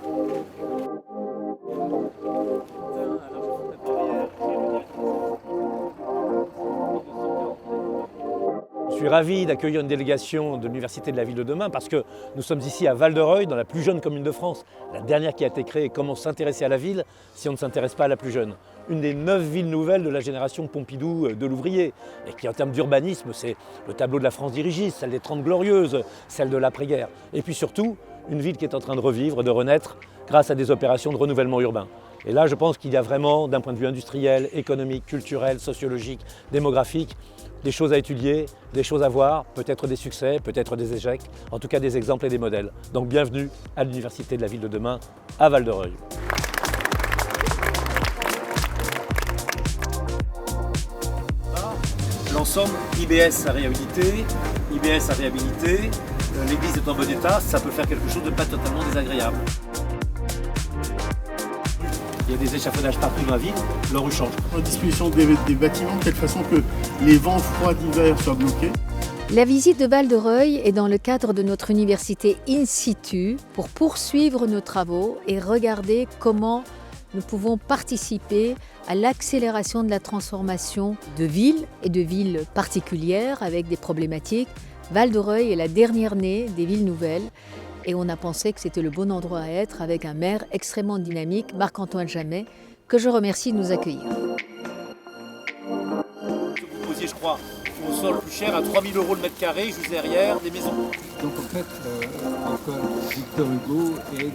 Je suis ravi d'accueillir une délégation de l'Université de la Ville de demain parce que nous sommes ici à Val-de-Reuil, dans la plus jeune commune de France, la dernière qui a été créée. Comment s'intéresser à la ville si on ne s'intéresse pas à la plus jeune? Une des 9 villes nouvelles de la génération Pompidou de l'ouvrier, et qui en termes d'urbanisme, c'est le tableau de la France dirigiste, celle des 30 Glorieuses, celle de l'après-guerre. Et puis surtout, une ville qui est en train de revivre, de renaître, grâce à des opérations de renouvellement urbain. Et là, je pense qu'il y a vraiment, d'un point de vue industriel, économique, culturel, sociologique, démographique, des choses à étudier, des choses à voir, peut-être des succès, peut-être des échecs, en tout cas des exemples et des modèles. Donc bienvenue à l'Université de la Ville de demain, à Val-de-Reuil. L'ensemble, IBS à réhabiliter, l'église est en bon état, ça peut faire quelque chose de pas totalement désagréable. Il y a des échafaudages partout dans la ville, leur rue change. La disposition des bâtiments de telle façon que les vents froids d'hiver soient bloqués. La visite de Val-de-Reuil est dans le cadre de notre université in situ pour poursuivre nos travaux et regarder comment nous pouvons participer à l'accélération de la transformation de villes et de villes particulières avec des problématiques. Val-de-Reuil est la dernière née des villes nouvelles. Et on a pensé que c'était le bon endroit à être avec un maire extrêmement dynamique, Marc-Antoine Jamet, que je remercie de nous accueillir. Vous posiez, je crois, au sol plus cher à 3 000 € le mètre carré, juste derrière des maisons. Donc en fait, l'école Victor Hugo est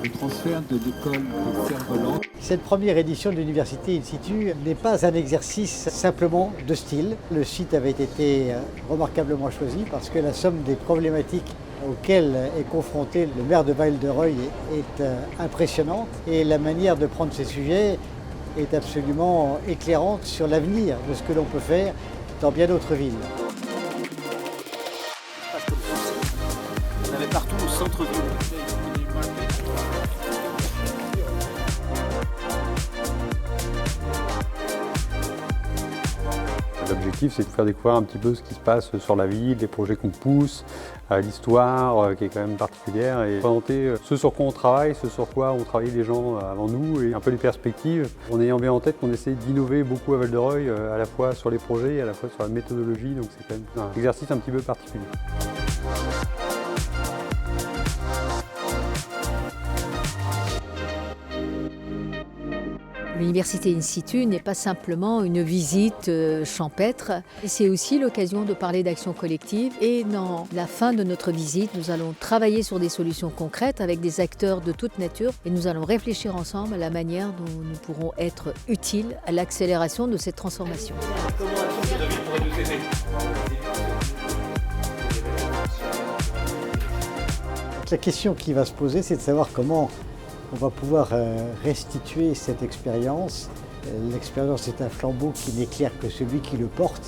le transfert de l'école de Cerf-Volant. Cette première édition de l'université in situ n'est pas un exercice simplement de style. Le site avait été remarquablement choisi parce que la somme des problématiques auxquelles est confronté le maire de Val-de-Reuil est impressionnante et la manière de prendre ces sujets est absolument éclairante sur l'avenir de ce que l'on peut faire dans bien d'autres villes. On avait partout au centre-ville. L'objectif, c'est de faire découvrir un petit peu ce qui se passe sur la ville, les projets qu'on pousse, l'histoire qui est quand même particulière et présenter ce sur quoi on travaille, ce sur quoi ont travaillé les gens avant nous et un peu les perspectives. En ayant bien en tête qu'on essaie d'innover beaucoup à Val-de-Reuil, à la fois sur les projets et à la fois sur la méthodologie, donc c'est quand même un exercice un petit peu particulier. L'université in situ n'est pas simplement une visite champêtre, c'est aussi l'occasion de parler d'action collective et dans la fin de notre visite, nous allons travailler sur des solutions concrètes avec des acteurs de toute nature et nous allons réfléchir ensemble à la manière dont nous pourrons être utiles à l'accélération de cette transformation. Comment l'action de la ville pourrait nous aider ? La question qui va se poser, c'est de savoir comment on va pouvoir restituer cette expérience. L'expérience est un flambeau qui n'éclaire que celui qui le porte.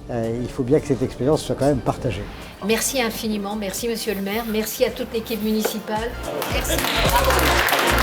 Il faut bien que cette expérience soit quand même partagée. Merci infiniment, merci Monsieur le maire, merci à toute l'équipe municipale. Merci. Bravo.